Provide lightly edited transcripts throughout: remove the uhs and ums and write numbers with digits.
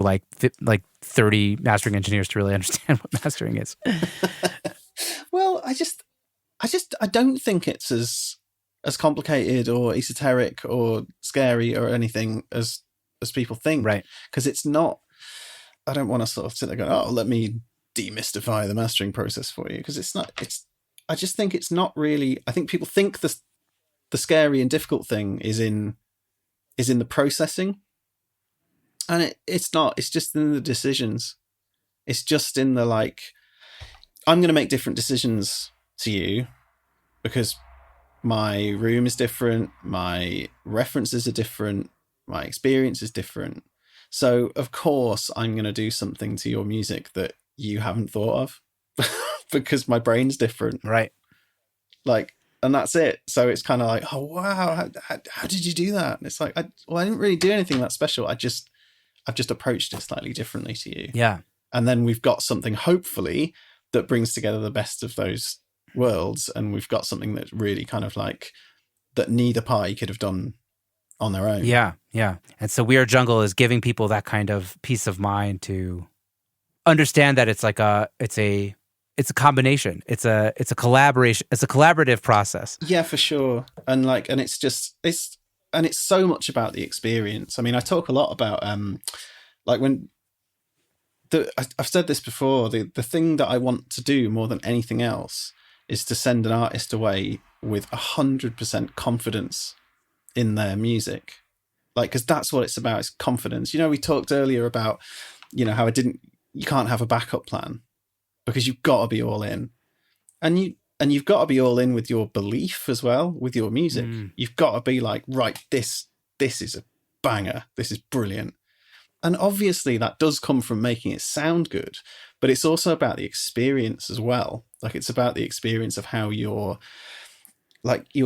like 30 mastering engineers to really understand what mastering is. Well, I don't think it's as complicated or esoteric or scary or anything as people think. Right. Because it's not, I don't want to sort of sit there going, oh, let me demystify the mastering process for you. Because it's not, I just think it's not really, I think people think the scary and difficult thing is in the processing. And it's not, it's just in the decisions. It's just in the I'm going to make different decisions to you because my room is different, my references are different, my experience is different. So, of course, I'm going to do something to your music that you haven't thought of because my brain's different. Right. And that's it. So it's kind of like, oh, wow, how did you do that? And it's like, I didn't really do anything that special. I've just approached it slightly differently to you. Yeah. And then we've got something, hopefully, that brings together the best of those worlds. And we've got something that's really kind of that neither party could have done on their own. Yeah, yeah. And so We Are Jungle is giving people that kind of peace of mind to understand that it's a combination. It's a collaboration. It's a collaborative process. Yeah, for sure. And it's so much about the experience. I mean, I talk a lot about I've said this before, the thing that I want to do more than anything else is to send an artist away with 100% confidence in their music. Because that's what it's about, is confidence. We talked earlier about, how you can't have a backup plan because you've got to be all in. And you've got to be all in with your belief as well, with your music. You've got to be like, right, this is a banger. This is brilliant. And obviously that does come from making it sound good, but it's also about the experience as well. It's about the experience of how your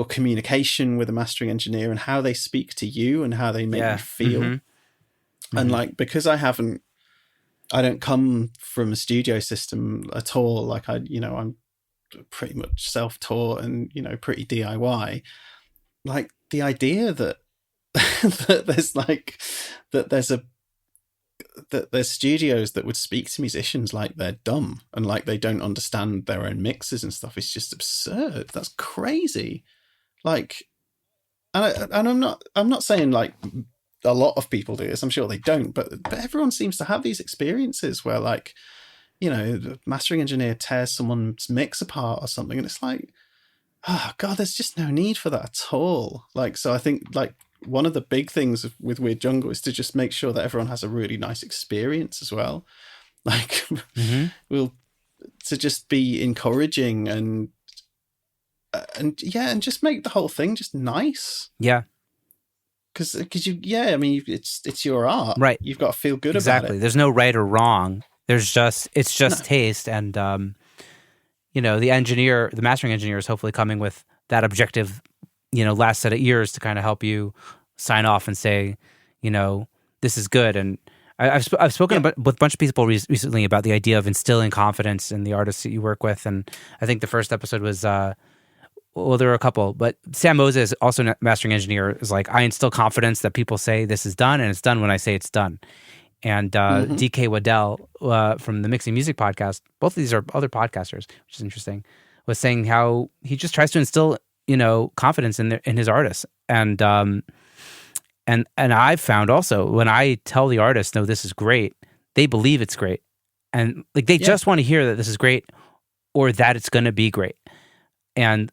communication with a mastering engineer and how they speak to you and how they make you feel. Mm-hmm. And because I don't come from a studio system at all. I'm pretty much self-taught and, pretty DIY. The idea that that there's studios that would speak to musicians like they're dumb and like they don't understand their own mixes and stuff is just absurd. That's crazy. And I'm not saying a lot of people do this. I'm sure they don't, but everyone seems to have these experiences where the mastering engineer tears someone's mix apart or something, and it's like, oh God, there's just no need for that at all. So I think one of the big things with Weird Jungle is to just make sure that everyone has a really nice experience as well. To just be encouraging and just make the whole thing just nice. Yeah. Because it's your art. Right. You've got to feel good about it. Exactly. There's no right or wrong. It's just taste. And, the mastering engineer is hopefully coming with that objective, last set of ears to kind of help you sign off and say, this is good. And I've spoken with a bunch of people recently about the idea of instilling confidence in the artists that you work with. And I think the first episode was, there were a couple, but Sam Moses, also a mastering engineer, is like, I instill confidence that people say this is done, and it's done when I say it's done. And DK Waddell from the Mixing Music podcast, both of these are other podcasters, which is interesting, was saying how he just tries to instill, confidence in his artists. And I've found also when I tell the artist, no, this is great, they believe it's great. And they just want to hear that this is great or that it's going to be great. And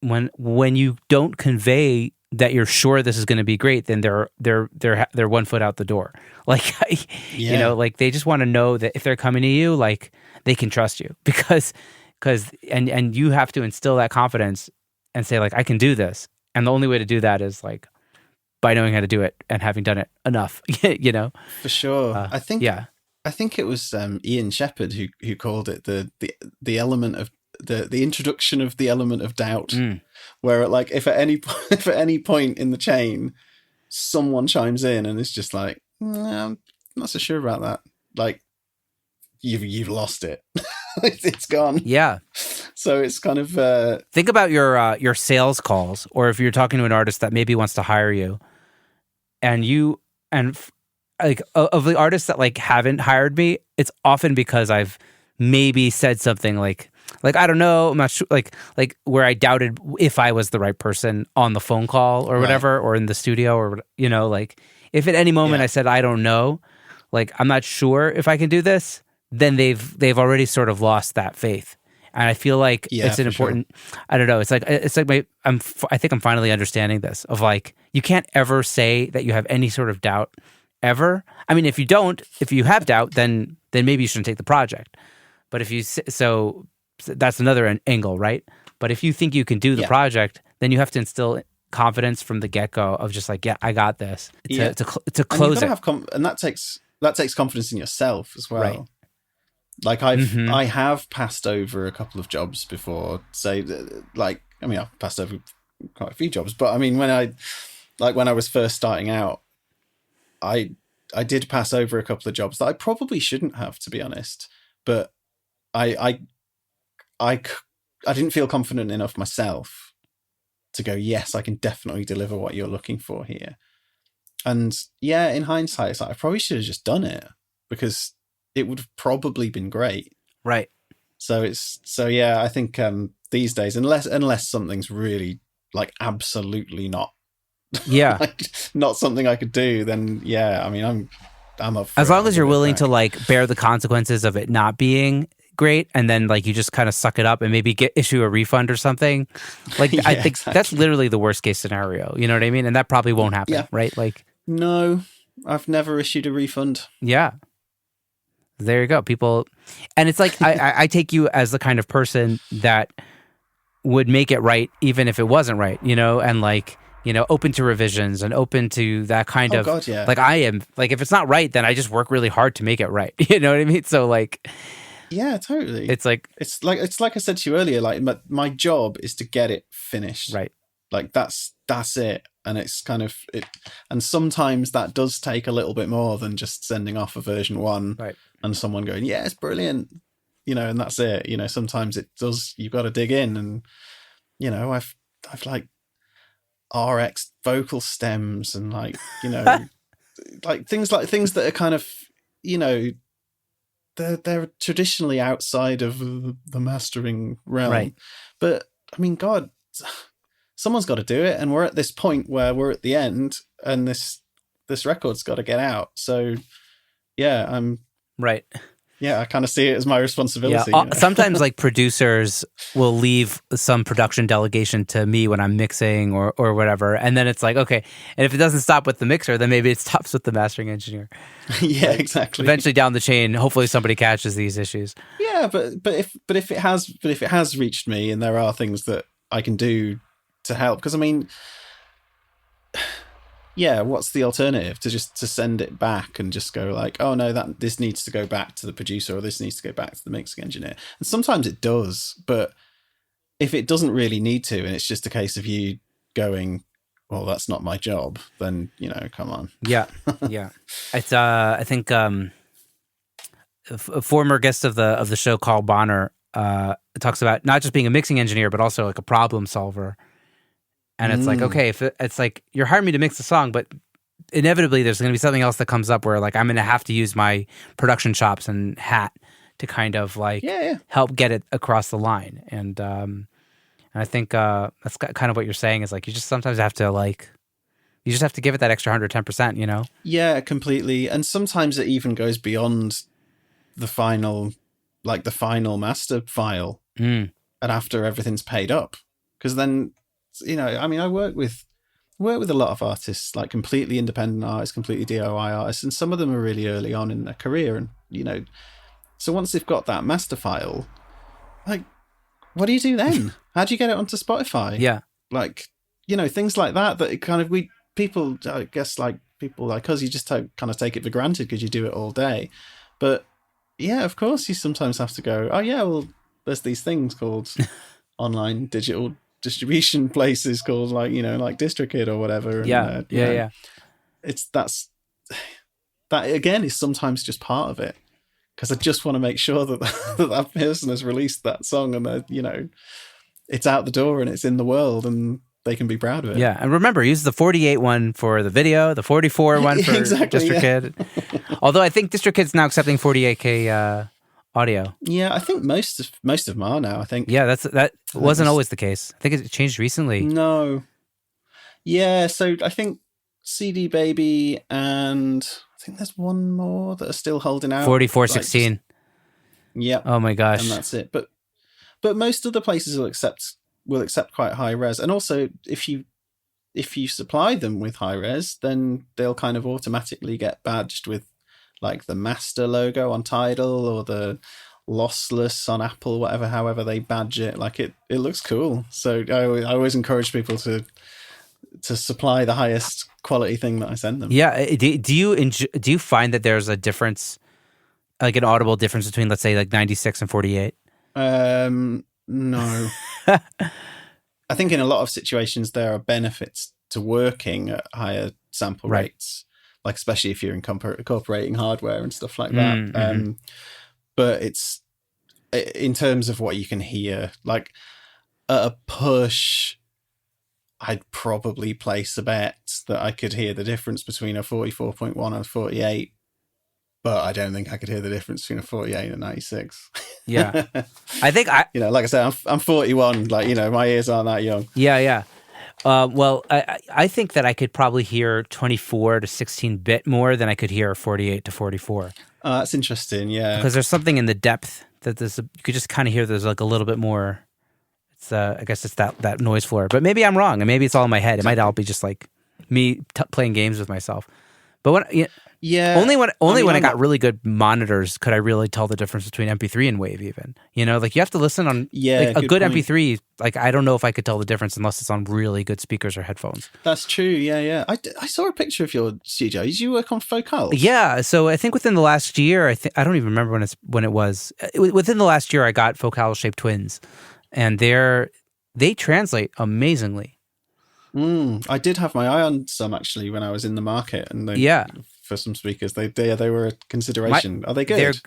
when you don't convey that you're sure this is going to be great, then they're 1 foot out the door. They just want to know that if they're coming to you, they can trust you because you have to instill that confidence and say I can do this. And the only way to do that is by knowing how to do it and having done it enough, For sure. I think it was Ian Shepherd who called it the element of the introduction of the element of doubt, where if at any point in the chain someone chimes in and it's just I'm not so sure about that, you've lost it. It's gone. Yeah. So it's kind of think about your sales calls, or if you're talking to an artist that maybe wants to hire you, and like of the artists that like haven't hired me, it's often because I've maybe said something like I don't know, I'm not sure, like where I doubted if I was the right person on the phone call or whatever, or in the studio, or like if at any moment I said I don't know, like I'm not sure if I can do this, then they've already sort of lost that faith. And I feel like it's an important, I don't know, it's like I think I'm finally understanding this, of like, you can't ever say that you have any sort of doubt ever. I mean, if you have doubt, then maybe you shouldn't take the project. But if you, so that's another angle, right? But if you think you can do the project, then you have to instill confidence from the get-go of just like, yeah, I got this to close it. And that takes confidence in yourself as well. Right. Like I have passed over a couple of jobs before. Say, like, I mean, I've passed over quite a few jobs, but I mean, when I was first starting out, I did pass over a couple of jobs that I probably shouldn't have, to be honest. But I didn't feel confident enough myself to go, yes, I can definitely deliver what you're looking for here. And yeah, in hindsight, it's like, I probably should have just done it, because it would have probably been great. Right. So yeah, I think these days, unless something's really like absolutely not, like, not something I could do, then yeah, I mean, I'm up for as long as you're willing back. to like bear the consequences of it not being great, and then like you just kind of suck it up and maybe issue a refund or something. Like I think that's literally the worst case scenario. You know what I mean? And that probably won't happen, right? Like, no, I've never issued a refund. Yeah. There you go. People, and it's like I take you as the kind of person that would make it right even if it wasn't right, and like, open to revisions and open to that kind of God, yeah. Like I am, like if it's not right, then I just work really hard to make it right. You know what I mean? So like, yeah, totally. It's like I said to you earlier, like my job is to get it finished. Right. Like that's it. And it's kind of it. And sometimes that does take a little bit more than just sending off a version 1 and someone going, yeah, it's brilliant, and that's it. Sometimes it does, you've got to dig in, and, I've like RX vocal stems and like, like things that are kind of, they're traditionally outside of the mastering realm. Right. But I mean, God, someone's got to do it, and we're at this point where we're at the end, and this record's got to get out. So yeah, I'm right. Yeah, I kind of see it as my responsibility. Yeah. Sometimes like producers will leave some production delegation to me when I'm mixing or whatever, and then it's like, okay, and if it doesn't stop with the mixer, then maybe it stops with the mastering engineer. Yeah, like, exactly. Eventually down the chain, hopefully somebody catches these issues. Yeah, but if it has reached me, and there are things that I can do to help, because I mean, yeah, what's the alternative to send it back and just go like, oh no, this needs to go back to the producer, or this needs to go back to the mixing engineer? And sometimes it does, but if it doesn't really need to, and it's just a case of you going, well, that's not my job, then come on. Yeah. It's I think a former guest of the show, Carl Bonner, talks about not just being a mixing engineer, but also like a problem solver. And it's like, okay, if it's like you're hiring me to mix the song, but inevitably there's going to be something else that comes up where like I'm going to have to use my production chops and hat to kind of like help get it across the line. And I think that's kind of what you're saying is like you just sometimes have to like you just have to give it that extra 110%, Yeah, completely. And sometimes it even goes beyond the final master file, and after everything's paid up, because then. I mean, I work with a lot of artists, like completely independent artists, completely DIY artists, and some of them are really early on in their career, and so once they've got that master file, like, what do you do then? How do you get it onto Spotify? Yeah, like things like that. That it kind of people like us, you just kind of take it for granted because you do it all day, but yeah, of course, you sometimes have to go, oh yeah, well, there's these things called online digital distribution places called like DistroKid or whatever. And, yeah. It's that again is sometimes just part of it, because I just want to make sure that person has released that song and that it's out the door and it's in the world, and they can be proud of it. Yeah, and remember, use the 48 one for the video, the 44 one for DistroKid. Although I think DistroKid's now accepting 48K audio. Yeah, I think most of them are now. I think. Yeah, that wasn't always the case. I think it changed recently. No. Yeah, so I think CD Baby and I think there's one more that are still holding out. 4416. Yeah. Oh my gosh. And that's it. But most other places will accept quite high res, and also if you supply them with high res, then they'll kind of automatically get badged with like the master logo on Tidal or the lossless on Apple, however they badge it. Like it looks cool. So I always encourage people to supply the highest quality thing that I send them. Yeah. Do you find that there's a difference, like an audible difference between, let's say, like 96 and 48? No. I think in a lot of situations there are benefits to working at higher sample rates, like especially if you're incorporating hardware and stuff like that. Mm-hmm. But it's in terms of what you can hear, like at a push, I'd probably place a bet that I could hear the difference between a 44.1 and a 48. But I don't think I could hear the difference between a 48 and a 96. Yeah. I think like I said, I'm 41. Like, my ears aren't that young. Yeah. Well, I think that I could probably hear 24 to 16-bit more than I could hear 48 to 44. That's interesting, yeah. Because there's something in the depth that you could just kind of hear there's like a little bit more. It's I guess it's that noise floor. But maybe I'm wrong, and maybe it's all in my head. It might all be just like me playing games with myself. But when only when I got really good monitors could I really tell the difference between MP3 and Wave. Even like you have to listen on a good point. MP3. Like I don't know if I could tell the difference unless it's on really good speakers or headphones. That's true. Yeah. I saw a picture of your studio. Did you work on Focals? Yeah. So I think within the last year, I don't even remember when it was. Within the last year, I got Focal shaped twins, and they translate amazingly. I did have my eye on some actually when I was in the market, and for some speakers, they were a consideration. Are they good?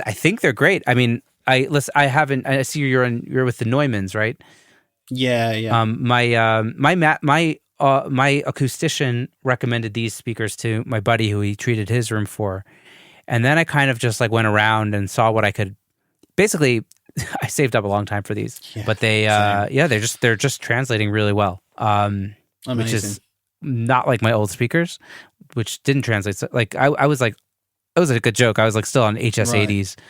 I think they're great. I mean, I see you're with the Neumanns, right? Yeah. My acoustician recommended these speakers to my buddy who he treated his room for, and then I kind of just like went around and saw what I could. Basically, I saved up a long time for these, but they're just translating really well. Which is not like my old speakers, which didn't translate. So, like I was like, it was a good joke. I was like still on HS80s. Right.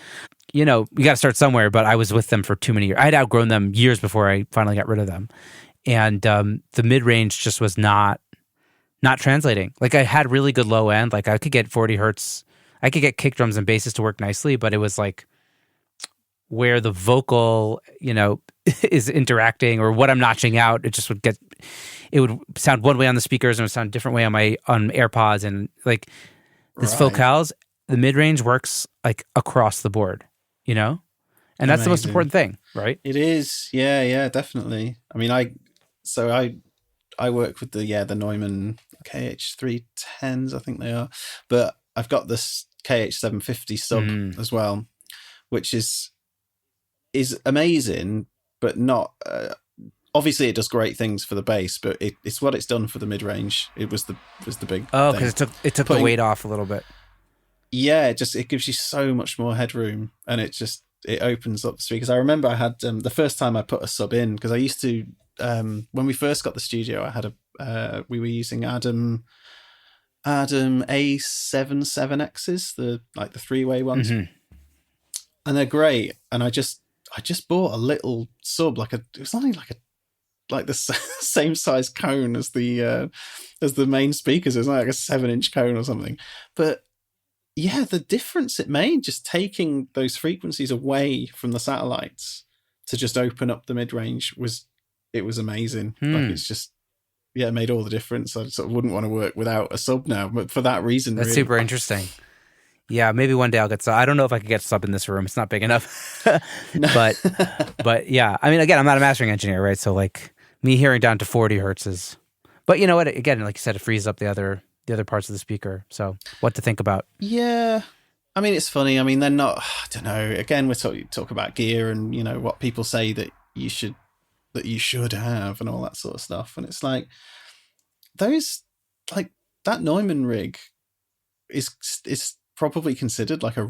You got to start somewhere, but I was with them for too many years. I had outgrown them years before I finally got rid of them. And the mid-range just was not translating. Like I had really good low end. Like I could get 40 hertz. I could get kick drums and basses to work nicely, but it was like where the vocal, is interacting or what I'm notching out, it would sound one way on the speakers and it would sound a different way on AirPods, and like this Focals, the mid-range works like across the board, and that's the most important thing, right? It is. Yeah, definitely. I mean, I work with the Neumann KH310s, I think they are, but I've got this KH750 sub as well, which is amazing, but not obviously it does great things for the bass, but it's what it's done for the mid-range. It was the big because it took the weight off a little bit. Yeah, it gives you so much more headroom, and it opens up the speakers. I remember I had the first time I put a sub in, because I used to when we first got the studio, I had we were using Adam A77X's, the three-way ones, and they're great. And I just bought a little sub, it was only like the same size cone as the main speakers. It was like a 7-inch cone or something. But yeah, the difference it made just taking those frequencies away from the satellites to just open up the mid-range was amazing. Like it's just, it made all the difference. I sort of wouldn't want to work without a sub now, but for that reason. That's really. Super interesting. Yeah, maybe one day I'll get sub. I don't know if I could get sub in this room. It's not big enough. But yeah, I mean, again, I'm not a mastering engineer, right? So like me hearing down to 40 hertz is, but you know what? Again, like you said, it frees up the other parts of the speaker. So what to think about? Yeah. I mean, it's funny. I mean, they're not, I don't know. Again, we're talk about gear and, what people say that you should that you should have and all that sort of stuff. And it's like those, like that Neumann rig is probably considered like a